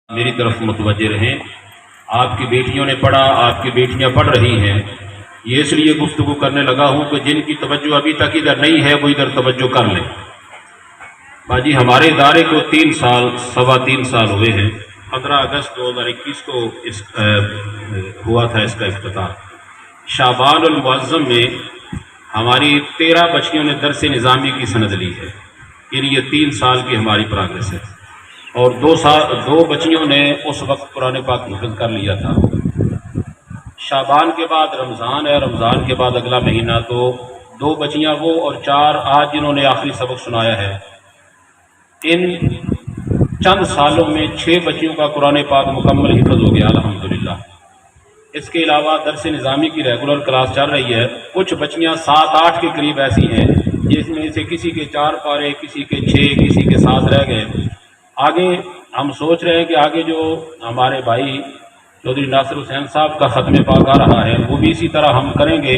میری طرف متوجہ رہیں۔ آپ کی بیٹیوں نے پڑھا، آپ کی بیٹیاں پڑھ رہی ہیں، یہ اس لیے گفتگو کرنے لگا ہوں کہ جن کی توجہ ابھی تک ادھر نہیں ہے وہ ادھر توجہ کر لیں۔ باجی ہمارے ادارے کو 3 سال ہوئے ہیں۔ 15 اگست 2021 کو ہوا تھا اس کا افتتاح۔ شعبان المعظم میں ہماری 13 بچیوں نے درس نظامی کی سند لی ہے، یعنی یہ 3 سال کی ہماری پروگرس ہے، اور 2 بچیوں نے اس وقت قرآن پاک حفظ کر لیا تھا۔ شعبان کے بعد رمضان ہے، رمضان کے بعد اگلا مہینہ، تو 2 بچیاں وہ اور 4 آج جنہوں نے آخری سبق سنایا ہے۔ ان چند سالوں میں 6 بچیوں کا قرآن پاک مکمل حفظ ہو گیا الحمدللہ۔ اس کے علاوہ درس نظامی کی ریگولر کلاس چل رہی ہے۔ کچھ بچیاں 7-8 کے قریب ایسی ہیں جس میں سے کسی کے 4 پارے، کسی کے 6، کسی کے 7 رہ گئے۔ آگے ہم سوچ رہے ہیں کہ آگے جو ہمارے بھائی چودھری ناصر حسین صاحب کا ختم پاک آ رہا ہے وہ بھی اسی طرح ہم کریں گے،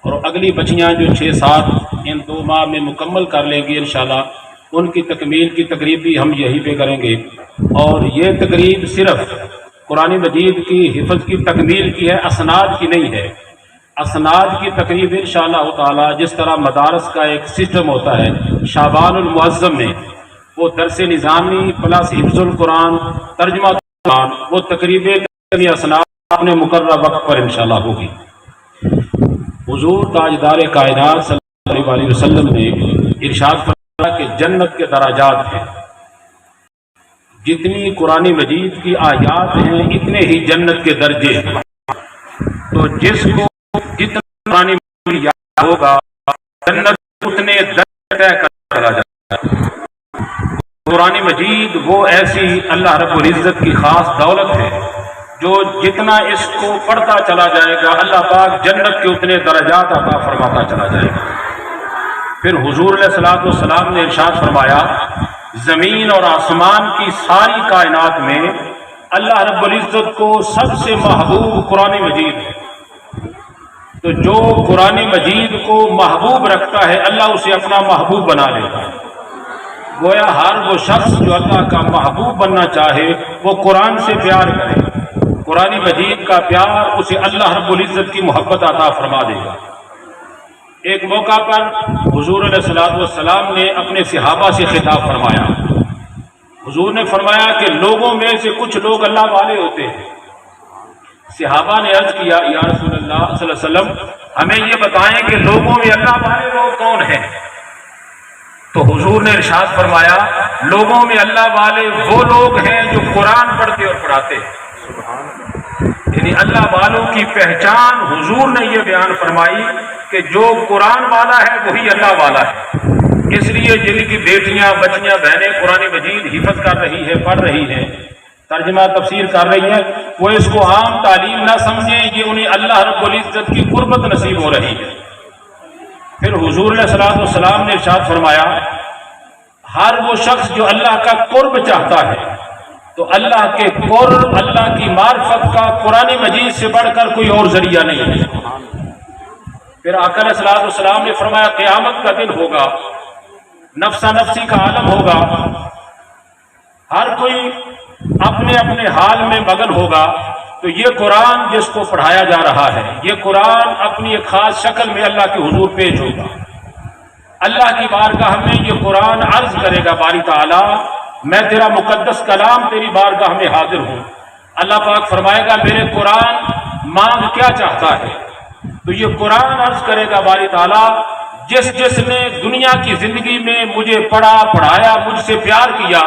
اور اگلی بچیاں جو 6-7 ان 2 ماہ میں مکمل کر لیں گی انشاءاللہ، ان کی تکمیل کی تقریب بھی ہم یہیں پہ کریں گے۔ اور یہ تقریب صرف قرآن مجید کی حفظ کی تکمیل کی ہے، اسناد کی نہیں ہے۔ اسناد کی تقریب انشاءاللہ تعالی جس طرح مدارس کا ایک سسٹم ہوتا ہے، شعبان المعظم میں وہ درس نظامی پلس حفظ القرآن، ترجمہ قرآن، وہ تقریبیں اسناد اپنے مقررہ وقت پر انشاءاللہ ہوگی۔ حضور تاجدار کائنات صلی اللہ علیہ وسلم نے ارشاد فرمایا کہ جنت کے درجات ہیں، جتنی قرآن مجید کی آیات ہیں اتنے ہی جنت کے درجے ہیں۔ تو جس کو جتنا قرآن مجید یاد ہوگا جنت اتنے درجے طے کر چلا جائے گا۔ قرآن مجید وہ ایسی اللہ رب العزت کی خاص دولت ہے جو جتنا اس کو پڑھتا چلا جائے گا اللہ پاک جنت کے اتنے درجات عطا فرماتا چلا جائے گا۔ پھر حضور علیہ الصلوۃ والسلام نے ارشاد فرمایا زمین اور آسمان کی ساری کائنات میں اللہ رب العزت کو سب سے محبوب قرآن مجید ہے۔ تو جو قرآن مجید کو محبوب رکھتا ہے اللہ اسے اپنا محبوب بنا لیتا ہے۔ گویا ہر وہ شخص جو اللہ کا محبوب بننا چاہے وہ قرآن سے پیار کرے، قرآن مجید کا پیار اسے اللہ رب العزت کی محبت عطا فرما دے گا۔ ایک موقع پر حضور علیہ الصلوۃ والسلام نے اپنے صحابہ سے خطاب فرمایا۔ حضور نے فرمایا کہ لوگوں میں سے کچھ لوگ اللہ والے ہوتے ہیں۔ صحابہ نے عرض کیا یا رسول اللہ صلی اللہ علیہ وسلم ہمیں یہ بتائیں کہ لوگوں میں اللہ والے لوگ کون ہیں؟ تو حضور نے ارشاد فرمایا لوگوں میں اللہ والے وہ لوگ ہیں جو قرآن پڑھتے اور پڑھاتے ہیں۔ یعنی اللہ والوں کی پہچان حضور نے یہ بیان فرمائی کہ جو قرآن والا ہے وہی اللہ والا ہے۔ اس لیے جن کی بیٹیاں، بچیاں، بہنیں قرآن مجید حفظ کر رہی ہے، پڑھ رہی ہیں، ترجمہ تفسیر کر رہی ہیں، وہ اس کو عام تعلیم نہ سمجھیں، یہ انہیں اللہ رب العزت کی قربت نصیب ہو رہی ہے۔ پھر حضور علیہ الصلوۃ والسلام نے ارشاد فرمایا ہر وہ شخص جو اللہ کا قرب چاہتا ہے تو اللہ کے قرب، اللہ کی معرفت کا قرآن مجید سے بڑھ کر کوئی اور ذریعہ نہیں ہے۔ پھر آقا علیہ الصلوۃ والسلام نے فرمایا قیامت کا دن ہوگا، نفسا نفسی کا عالم ہوگا، ہر کوئی اپنے اپنے حال میں مگن ہوگا، تو یہ قرآن جس کو پڑھایا جا رہا ہے یہ قرآن اپنی ایک خاص شکل میں اللہ کے حضور پیش ہوگا۔ اللہ کی بارگاہ میں یہ قرآن عرض کرے گا باری تعالیٰ میں تیرا مقدس کلام تیری بارگاہ میں حاضر ہوں۔ اللہ پاک فرمائے گا میرے قرآن مانگ کیا چاہتا ہے؟ تو یہ قرآن عرض کرے گا باری تعالیٰ جس نے دنیا کی زندگی میں مجھے پڑھا، پڑھایا، مجھ سے پیار کیا،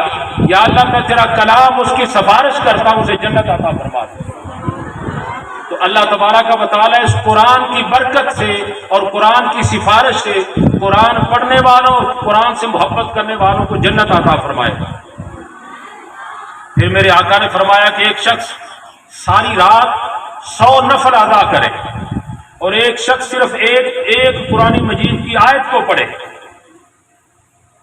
یا اللہ میں تیرا کلام اس کی سفارش کرتا ہوں اسے جنت عطا فرما دے۔ تو اللہ تبارک و تعالیٰ اس قرآن کی برکت سے اور قرآن کی سفارش سے قرآن پڑھنے والوں اور قرآن سے محبت کرنے والوں کو جنت عطا فرمائے گا۔ پھر میرے آقا نے فرمایا کہ ایک شخص ساری رات 100 نفل ادا کرے اور ایک شخص صرف ایک قرآن مجید کی آیت کو پڑھے،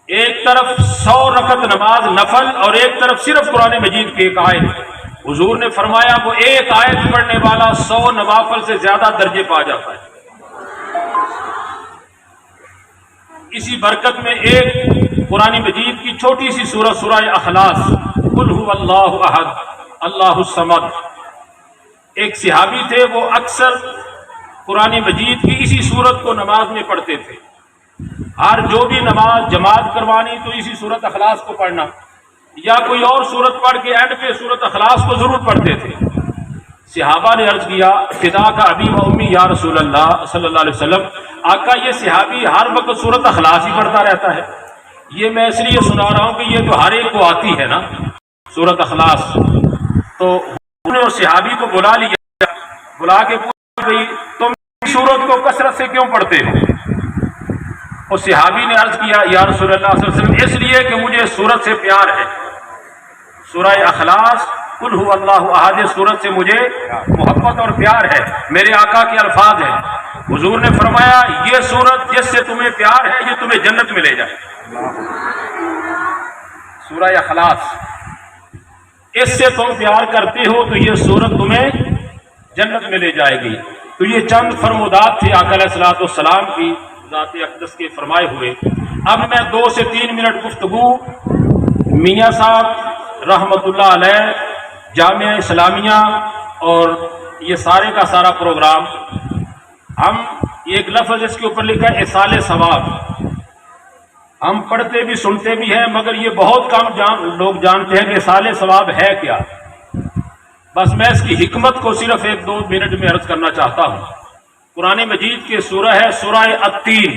ایک طرف 100 رکعت نماز نفل اور ایک طرف صرف قرآن مجید کی ایک آیت، حضور نے فرمایا وہ ایک آیت پڑھنے والا 100 نوافل سے زیادہ درجے پا جاتا ہے۔ اسی برکت میں ایک قرآن مجید کی چھوٹی سی سورہ، سورہ اخلاص، قل هو اللہ احد، اللہ الصمد. ایک صحابی تھے، وہ اکثر قرآن مجید کی اسی صورت کو نماز میں پڑھتے تھے. ہر جو بھی نماز جماعت کروانی تو اسی صورت اخلاص کو پڑھنا، یا کوئی اور صورت پڑھ کے اینڈ پہ صورت اخلاص کو ضرور پڑھتے تھے. صحابہ نے عرض کیا فدا کا ابی و امی یا رسول اللہ صلی اللہ علیہ وسلم، آقا یہ صحابی ہر وقت صورت اخلاص ہی پڑھتا رہتا ہے. یہ میں اس لیے سنا رہا ہوں کہ یہ تو ہر ایک کو آتی ہے نا صورت اخلاص. تو انہوں نے اس صحابی کو بلا لیا، بلا کے پوچھا بھئی تم صورت کو کثرت سے کیوں پڑھتے ہو؟ اس صحابی نے عرض کیا یا رسول اللہ صلی اللہ علیہ وسلم، اس لیے کہ مجھے سورت سے پیار ہے. سورہ اخلاص قل هو اللہ احد سورت سے مجھے محبت اور پیار ہے. میرے آقا کے الفاظ ہیں. حضور نے فرمایا یہ سورت جس سے تمہیں پیار ہے یہ تمہیں جنت میں لے جائے. سورہ اخلاص، اس سے تم پیار کرتے ہو تو یہ سورت تمہیں جنت میں لے جائے گی. تو یہ چند فرمودات تھے آقا علیہ الصلوۃ والسلام کی ذات اقدس کے فرمائے ہوئے. اب میں 2 سے 3 منٹ گفتگو میاں صاحب رحمۃ اللہ علیہ جامعہ اسلامیہ اور یہ سارے کا سارا پروگرام، ہم ایک لفظ اس کے اوپر لکھا ہے اصال ثواب. ہم پڑھتے بھی سنتے بھی ہیں مگر یہ بہت کم لوگ جانتے ہیں کہ اصال ثواب ہے کیا. بس میں اس کی حکمت کو صرف 1-2 منٹ میں عرض کرنا چاہتا ہوں. قرآن مجید کے سورہ ہے سورہ التین،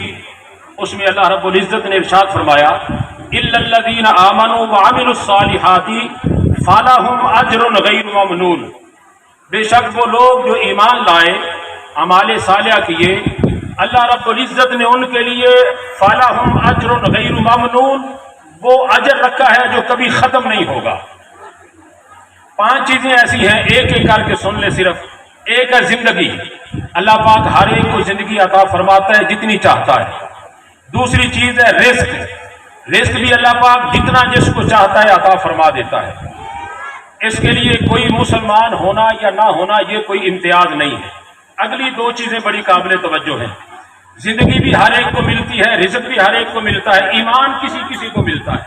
اس میں اللہ رب العزت نے ارشاد فرمایا الا الذین آمنوا وعملوا الصالحات فلہم اجر غیر ممنون. بے شک وہ لوگ جو ایمان لائے، اعمال صالحہ کیے، اللہ رب العزت نے ان کے لیے فلہم اجر غیر ممنون، وہ اجر رکھا ہے جو کبھی ختم نہیں ہوگا. 5 چیزیں ایسی ہیں، ایک ایک کر کے سن لے. صرف ایک ہے زندگی، اللہ پاک ہر ایک کو زندگی عطا فرماتا ہے جتنی چاہتا ہے. دوسری چیز ہے رزق، رزق بھی اللہ پاک جتنا جس کو چاہتا ہے عطا فرما دیتا ہے. اس کے لیے کوئی مسلمان ہونا یا نہ ہونا یہ کوئی امتیاز نہیں ہے. اگلی 2 چیزیں بڑی قابل توجہ ہیں. زندگی بھی ہر ایک کو ملتی ہے، رزق بھی ہر ایک کو ملتا ہے، ایمان کسی کسی کو ملتا ہے.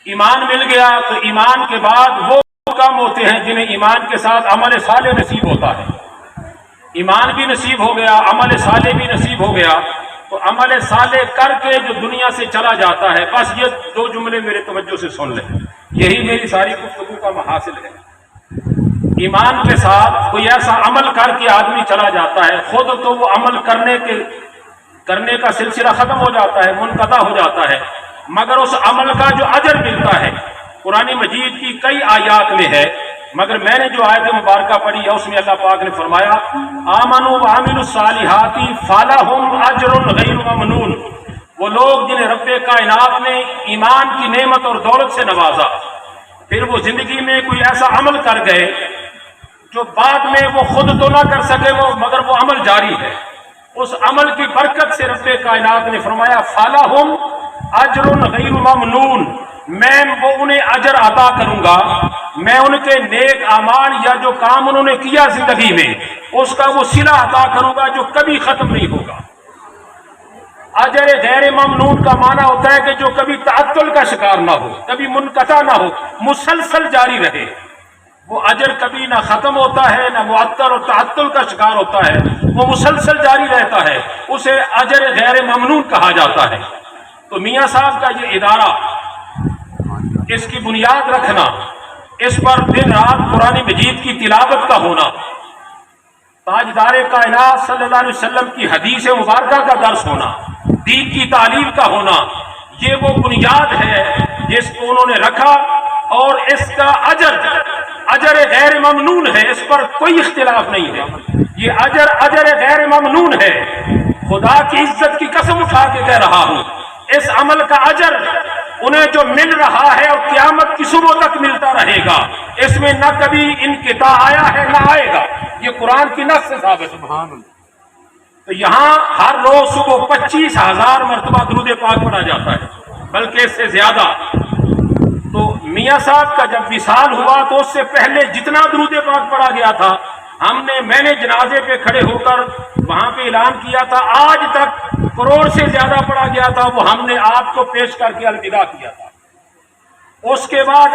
ایمان مل گیا تو ایمان کے بعد وہ کام ہوتے ہیں جنہیں ایمان کے ساتھ عمل صالح نصیب ہوتا ہے. ایمان بھی نصیب ہو گیا، عمل صالح بھی نصیب ہو گیا، تو عمل صالح کر کے جو دنیا سے چلا جاتا ہے. بس یہ 2 جملے میرے توجہ سے سن لیں، یہی میری ساری گفتگو کا محاصل ہے. ایمان کے ساتھ کوئی ایسا عمل کر کے آدمی چلا جاتا ہے، خود تو وہ عمل کرنے کا سلسلہ ختم ہو جاتا ہے، منقطع ہو جاتا ہے، مگر اس عمل کا جو اجر ملتا ہے قرآن مجید کی کئی آیات میں ہے. مگر میں نے جو آیت مبارکہ پڑھی ہے اس میں اللہ پاک نے فرمایا آمنوا وعملوا الصالحات فلہم اجر غیر ممنون. وہ لوگ جنہیں رب کائنات نے ایمان کی نعمت اور دولت سے نوازا، پھر وہ زندگی میں کوئی ایسا عمل کر گئے جو بعد میں وہ خود تو نہ کر سکے مگر وہ عمل جاری ہے. اس عمل کی برکت سے رب کائنات نے فرمایا فلہم اجر غیر ممنون، میں وہ انہیں اجر عطا کروں گا. میں ان کے نیک اعمال یا جو کام انہوں نے کیا زندگی میں اس کا وہ صلہ عطا کروں گا جو کبھی ختم نہیں ہوگا. اجر غیر ممنون کا معنی ہوتا ہے کہ جو کبھی تعطل کا شکار نہ ہو، کبھی منقطع نہ ہو، مسلسل جاری رہے. وہ اجر کبھی نہ ختم ہوتا ہے نہ معطل اور تعطل کا شکار ہوتا ہے، وہ مسلسل جاری رہتا ہے، اسے اجر غیر ممنون کہا جاتا ہے. تو میاں صاحب کا یہ ادارہ، اس کی بنیاد رکھنا، اس پر دن رات قرآن مجید کی تلاوت کا ہونا، تاجدار کائنات صلی اللہ علیہ وسلم کی حدیث مبارکہ کا درس ہونا، دین کی تعلیم کا ہونا، یہ وہ بنیاد ہے جس کو انہوں نے رکھا. اور اس کا اجر غیر ممنون ہے، اس پر کوئی اختلاف نہیں ہے. یہ اجر غیر ممنون ہے. خدا کی عزت کی قسم اٹھا کے کہہ رہا ہوں، اس عمل کا اجر انہیں جو مل رہا ہے اور قیامت کی صبح تک ملتا رہے گا. اس میں نہ کبھی انقطاع آیا ہے نہ آئے گا. یہ قرآن کی نص سے ثابت ہے. سبحان اللہ. تو یہاں ہر روز صبح 25,000 مرتبہ درود پاک پڑھا جاتا ہے، بلکہ اس سے زیادہ. تو میاں صاحب کا جب وصال ہوا تو اس سے پہلے جتنا درود پاک پڑھا گیا تھا میں نے جنازے پہ کھڑے ہو کر وہاں پہ اعلان کیا تھا، آج تک کروڑ سے زیادہ پڑھا گیا تھا، وہ ہم نے آپ کو پیش کر کے الوداع کیا تھا. اس کے بعد